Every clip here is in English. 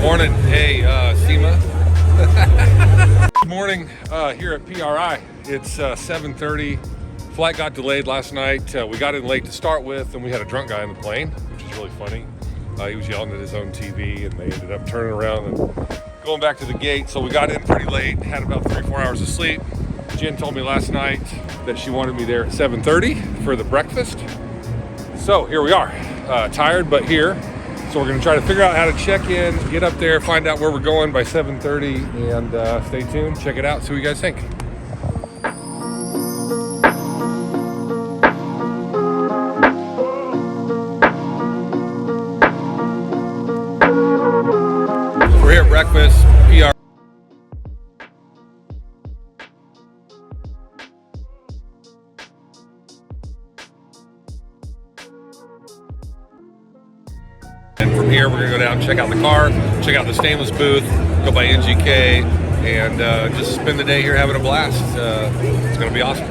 Morning. Hey, SEMA. Good morning here at PRI. It's 7:30. Flight got delayed last night. We got in late to start with, and we had a drunk guy on the plane, which is really funny. He was yelling at his own TV, and they ended up turning around and going back to the gate. So we got in pretty late, had about 3-4 hours of sleep. Jen told me last night that she wanted me there at 7:30 for the breakfast. So here we are, tired but here. So we're gonna try to figure out how to check in, get up there, find out where we're going by 7:30, and stay tuned, check it out, see what you guys think. We're here at breakfast, PR. And from here, we're gonna go down and check out the car, check out the stainless booth, go by NGK, and just spend the day here having a blast. It's gonna be awesome.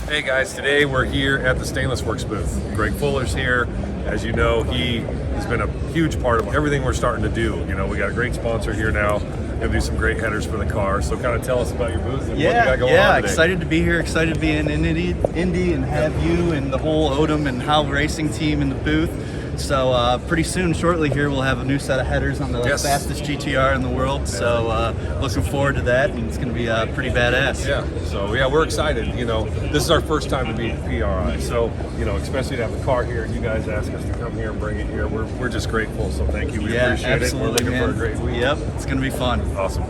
Hey guys, today we're here at the Stainless Works booth. Greg Fuller's here. As you know, he has been a huge part of everything we're starting to do. You know, we got a great sponsor here now. Gonna do some great headers for the car. So kind of tell us about your booth and what you got going on today. Excited to be here. Excited to be in Indy and have you and the whole Odom and Howe racing team in the booth. So pretty soon, shortly here, we'll have a new set of headers on the fastest GTR in the world. So looking forward to that, and it's going to be pretty badass. Yeah. So yeah, we're excited. You know, this is our first time to be at PRI. So you know, especially to have the car here, and you guys asked us to come here and bring it here. We're just grateful. So thank you. We appreciate it. We're looking for a great week. Yep, it's going to be fun. Awesome.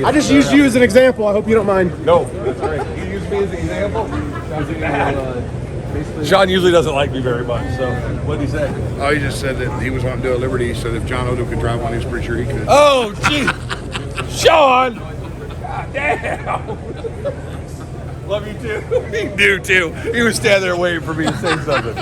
I just used you as an example. I hope you don't mind. No, that's great. You use me as an example. Sean usually doesn't like me very much. So what did he say? Oh, he just said that he was wanting to do a Liberty. He said if John Odom could drive one, he was pretty sure he could. Oh, gee, Sean! God damn! Love you too. Me do too. He was standing there waiting for me to say something.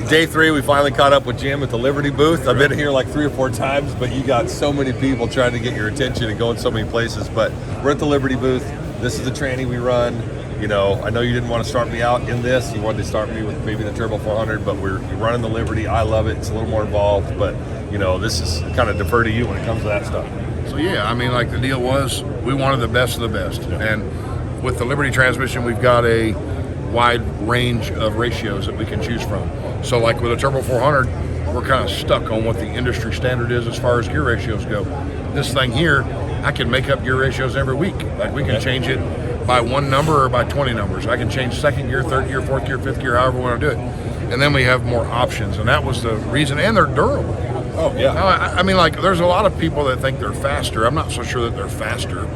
Day 3, we finally caught up with Jim at the Liberty booth. I've been here like 3 or 4 times, but you got so many people trying to get your attention and going so many places. But we're at the Liberty booth. This is the tranny we run. You know, I know you didn't want to start me out in this. You wanted to start me with maybe the Turbo 400, but we're running the Liberty. I love it. It's a little more involved, but you know, this is kind of defer to you when it comes to that stuff. So yeah, I mean, like the deal was, we wanted the best of the best. Yeah. And with the Liberty transmission, we've got a wide range of ratios that we can choose from. So like with a Turbo 400, we're kind of stuck on what the industry standard is as far as gear ratios go. This thing here, I can make up gear ratios every week. Like we can change it by 1 number or by 20 numbers. I can change 2nd gear, 3rd gear, 4th gear, 5th gear, however we want to do it. And then we have more options, and that was the reason, and they're durable. Oh, yeah. Now, I mean, like, there's a lot of people that think they're faster. I'm not so sure that they're faster.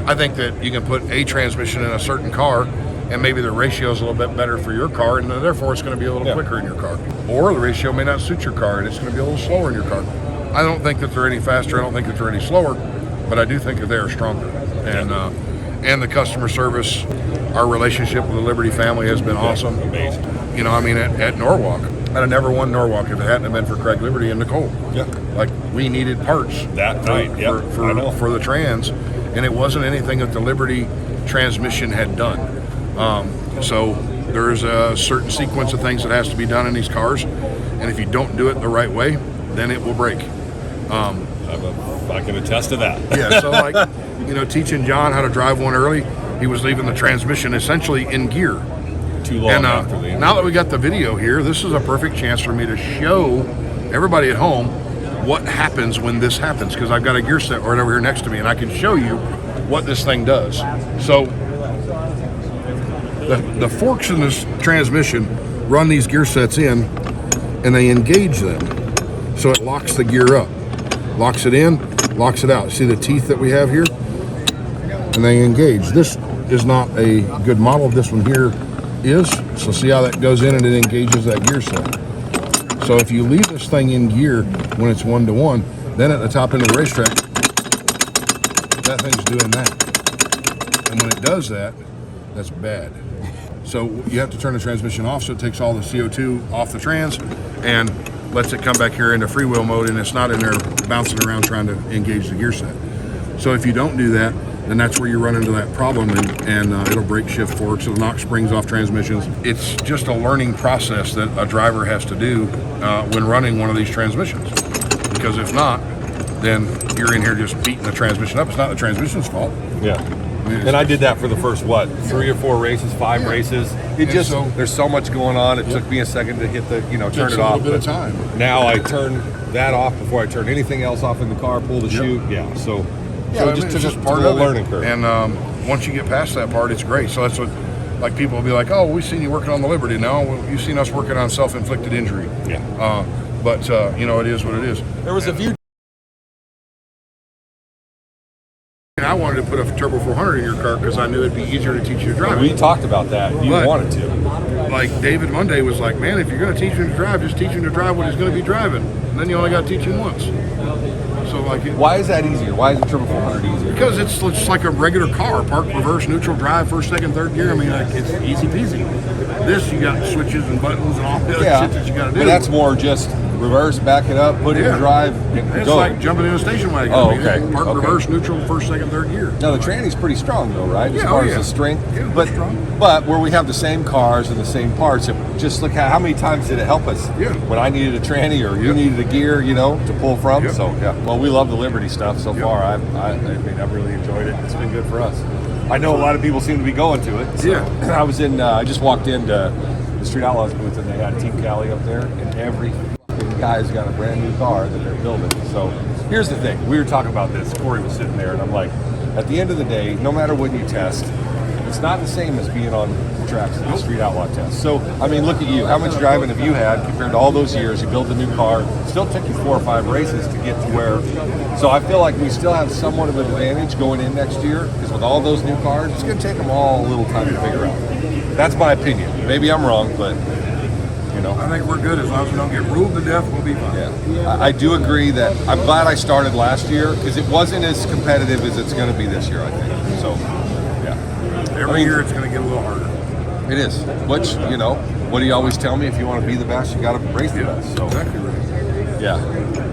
I think that you can put a transmission in a certain car, and maybe the ratio is a little bit better for your car, and therefore it's going to be a little quicker in your car. Or the ratio may not suit your car, and it's going to be a little slower in your car. I don't think that they're any faster. I don't think that they're any slower, but I do think that they are stronger. And the customer service, our relationship with the Liberty family has been awesome. Amazing. You know, I mean, at Norwalk, I'd have never won Norwalk if it hadn't have been for Craig Liberty and Nicole. Yeah. Like, we needed parts That night, for the trans, and it wasn't anything that the Liberty transmission had done. So there's a certain sequence of things that has to be done in these cars, and if you don't do it the right way, then it will break. I can attest to that. Yeah, so like, you know, teaching John how to drive one early, he was leaving the transmission essentially in gear. Too long And after the now that we got the video here, this is a perfect chance for me to show everybody at home what happens when this happens, because I've got a gear set right over here next to me, and I can show you what this thing does. So the forks in this transmission run these gear sets in, and they engage them. So it locks the gear up, locks it in, locks it out. See the teeth that we have here? And they engage. This is not a good model. This one here is. So see how that goes in and it engages that gear set. So if you leave this thing in gear when it's 1-to-1, then at the top end of the racetrack, that thing's doing that. And when it does that, that's bad. So you have to turn the transmission off so it takes all the CO2 off the trans and lets it come back here into freewheel mode, and it's not in there bouncing around trying to engage the gear set. So if you don't do that, then that's where you run into that problem, and it'll break shift forks, it'll knock springs off transmissions. It's just a learning process that a driver has to do when running one of these transmissions. Because if not, then you're in here just beating the transmission up. It's not the transmission's fault. Yeah. And I did that for the first, 3 or 4 races, 5 races. There's so much going on. It took me a second to hit the, turn it off. A little bit of time. Now I turn that off before I turn anything else off in the car, pull the chute. Yeah, so it just took us part of the learning curve. And once you get past that part, it's great. So that's what, like, people will be like, oh, we've seen you working on the Liberty. Now you've seen us working on self-inflicted injury. Yeah. But it is what it is. There was a few. And I wanted to put a Turbo 400 in your car because I knew it'd be easier to teach you to drive. We talked about that. You wanted to. Like David Monday was like, man, if you're going to teach him to drive, just teach him to drive what he's going to be driving. And then you only got to teach him once. So why is that easier? Why is the Turbo 400 easier? Because it's like a regular car: park, reverse, neutral, drive, first, second, third gear. I mean, it's easy peasy. This, you got switches and buttons and all the other shit that you got to do. But that's more just reverse, back it up, put it in drive, and it's go. like jumping in a station wagon. Oh, okay. Park, reverse, neutral, first, second, third gear. Now the tranny's pretty strong though, right? As far as the strength. Yeah, but where we have the same cars and the same parts, just look at how many times did it help us when I needed a tranny or you needed a gear, to pull from. So well, we love the Liberty stuff so far. I've really enjoyed it. It's been good for us. I know a lot of people seem to be going to it. So I was in. I just walked into the Street Outlaws booth and they had Team Cali up there, and every guy's got a brand new car that they're building. So here's the thing. We were talking about this. Corey was sitting there, and I'm like, at the end of the day, no matter what you test, it's not the same as being on the tracks at the Street Outlaw test. So, I mean, look at you. How much driving have you had compared to all those years? You built a new car. It still took you 4 or 5 races to get to where. So I feel like we still have somewhat of an advantage going in next year, because with all those new cars, it's going to take them all a little time to figure out. That's my opinion. Maybe I'm wrong, but I think we're good as long as we don't get ruled to death. We'll be fine. Yeah, I do agree that I'm glad I started last year because it wasn't as competitive as it's going to be this year, I think. So, every year it's going to get a little harder. It is. Which, what do you always tell me? If you want to be the best, you got to race the best. So, exactly right. Yeah,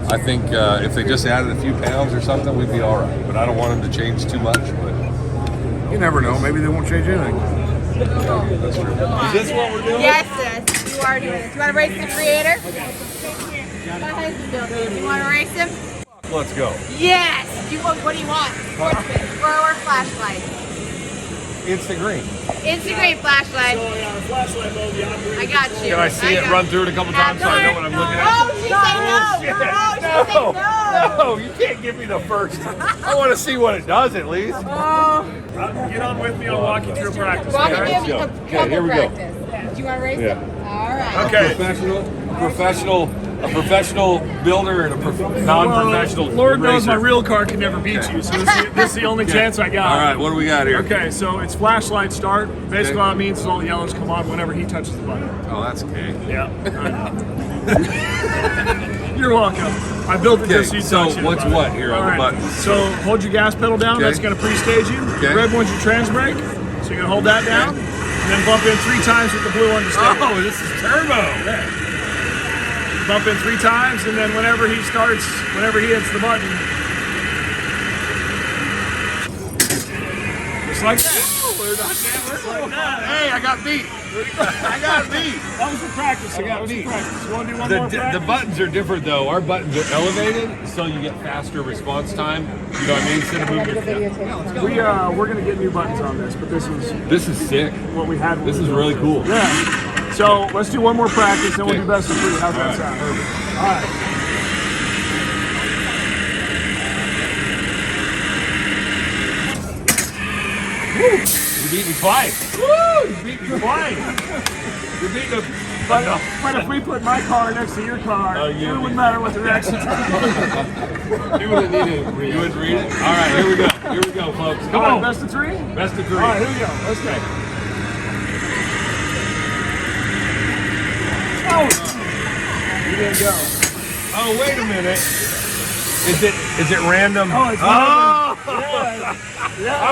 I think if they just added a few pounds or something, we'd be all right. But I don't want them to change too much. But you never know. Maybe they won't change anything. That's true. Is this what we're doing? Yes, sis. You are doing this. You want to race the creator? You want to race him? Let's go. Yes. What do you want? Sportsman or flashlight? Instant green. Instant green flashlight. I got you. Can I see it run through it a couple times so I know what I'm looking at? Oh, she said no. No, you can't give me the first. I want to see what it does at least. Get on with me. I'll walk you through practice. Walk Okay, you through a here we go. practice. Do you want to race him? All right. Okay. A professional builder and a non-professional. Lord knows my racer. real car can never beat you, so this is the only chance I got. All right, what do we got here? Okay, so it's flashlight start. Basically, all it means is all the yellows come on whenever he touches the button. Oh, that's okay. Yeah. You're welcome. I built it just so you touch it. What's what here on the button? So hold your gas pedal down. Okay. That's going to pre-stage you. Okay. The red one's your trans brake. So you're going to hold that down. And then bump in 3 times with the blue one to stage. Oh, this is turbo. Yeah. Bump in 3 times, and then whenever he hits the button, just like that. Just like that. Hey, I got beat. That was for practice. You want to do one more practice? The buttons are different though. Our buttons are elevated, so you get faster response time. You know what I mean? Instead of moving. We're gonna get new buttons on this, but this This is sick. what we had. This is really cool. Yeah. So let's do one more practice, then we'll do best of 3. How's that sound? All right. Woo! You beat me twice. Woo! You beat me twice. You beat me. But if we put my car next to your car, it wouldn't matter what direction. You wouldn't need it. You wouldn't read it. All right, here we go. Here we go, folks. Come on. Best of 3? Best of 3. All right, here we go. Let's go. Oh! He didn't go. Oh, wait a minute. Is it random? Oh, it's I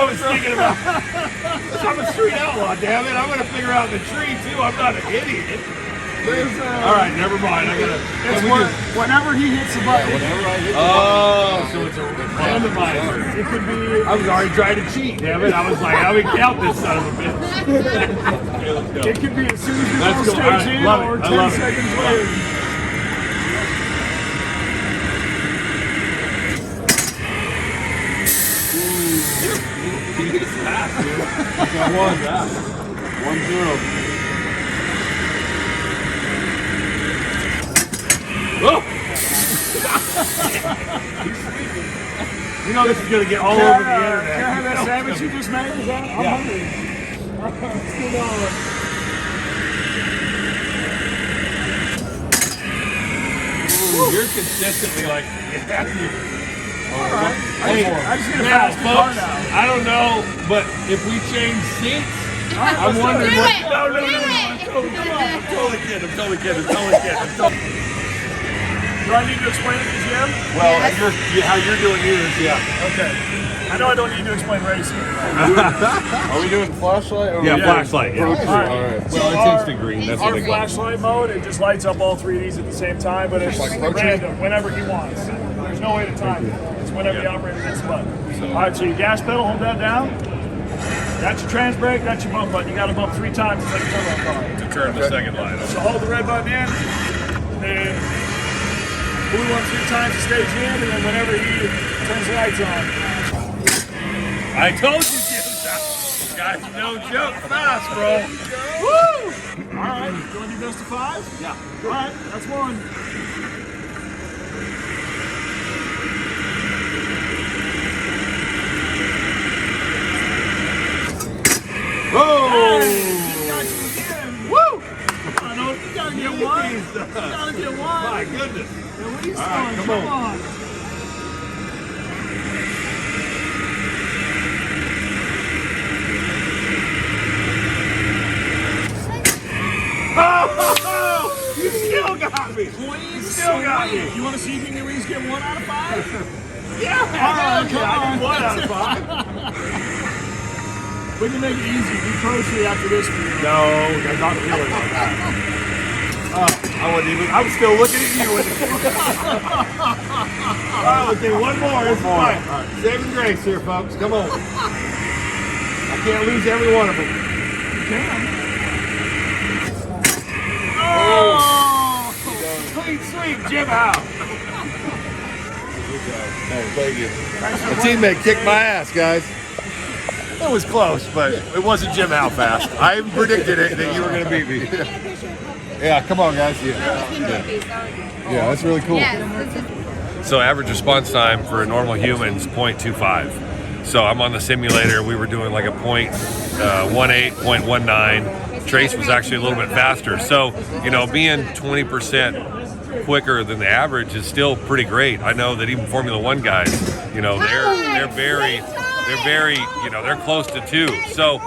was thinking about. I'm a street outlaw, damn it! I'm gonna figure out the tree too. I'm not an idiot. All right, never mind. It's whenever he hits the button. Oh, so it's a randomizer. It could be. I was already trying to cheat, damn it! I was like, how do we count this son of a bitch? It could be as soon as you Let's go go. All right, stage in love it. or I 10 love it. seconds later. Oh! You know this is gonna get all over the Can I have internet. that sandwich you just made? Is that? I'm hungry. Let's get on. Ooh, you're consistently like, All right. hey, I just need a now, fast car folks, now. I don't know, but if we change seats, I'm wondering Do what. it. No, no, Do no, no. it. I'm totally kidding. I'm totally kidding. Do I need to explain it to Jim? Well, how you're doing yours, yeah. Okay. I know I don't need to explain racing. Are we doing flashlight? Or Yeah, Yeah. flashlight. Yeah. All right. Well, our- it's instant green. That's what Our they call it. flashlight mode, it just lights up all three of these at the same time, but it's like Pro Tree? random, whenever he wants. There's no way to time it. It's whenever the operator hits the button. All right, so your gas pedal, hold that down. That's your trans brake, that's your bump button. You got to bump 3 times to make a turbo car. To turn the second light on. So hold the red button in, then blue one 3 times to stage in, and then whenever he turns the lights on. I told you, Jim. Guys, no joke. Fast, bro. Woo! All right, you want to do best of 5? Yeah. All right, that's 1. Whoa! Woo! I know you gotta get 1. You gotta get 1. My goodness. At least All right, one. come Come on. Oh, you still got me. You still got me. You want to see if you can at least get 1 out of 5? Yeah. All right, Okay, I did 1 out of 5. We can make it easy. Be Pro Tree after this for you. No, I'm not feeling like that. I wasn't even. I was still looking at you. Oh, okay, one more. It's fine. Right. Saving grace here, folks. Come on. I can't lose every one of them. You can. Oh! Clean sweep, Jim Howe. Thank you. A teammate kicked my ass, guys. It was close, but it wasn't Jim Howe fast. I even predicted it that you were going to beat me. Yeah, come on, guys. Yeah, that's really cool. So average response time for a normal human is 0.25. So I'm on the simulator. We were doing like a 0.18, 0.19. Trace was actually a little bit faster. So, you know, being 20% quicker than the average is still pretty great. I know that even Formula One guys, you know, they're very, you know, they're close to 2. So,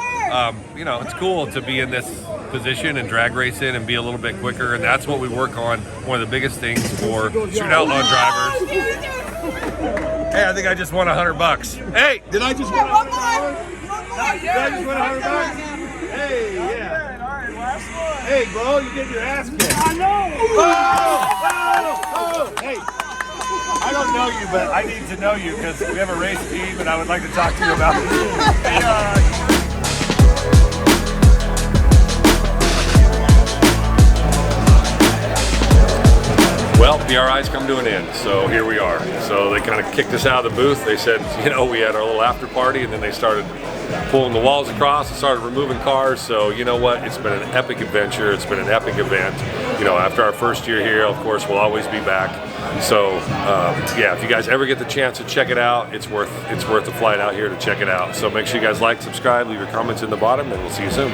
you know, it's cool to be in this position and drag racing and be a little bit quicker, and that's what we work on. One of the biggest things for street outlaw drivers. Hey, I think I just won $100. Hey, did I just win $100? Did I just win $100? Hey, yeah. All right, last one. Hey, bro, you get your ass kicked. I know. Oh! Hey, I don't know you, but I need to know you because we have a race team, and I would like to talk to you about it. Hey, Well, PRI's come to an end, so here we are. So they kind of kicked us out of the booth. They said, you know, we had our little after party, and then they started pulling the walls across and started removing cars. So you know what? It's been an epic adventure. It's been an epic event. You know, after our first year here, of course, we'll always be back. So yeah, if you guys ever get the chance to check it out, it's worth the flight out here to check it out. So make sure you guys like, subscribe, leave your comments in the bottom, and we'll see you soon.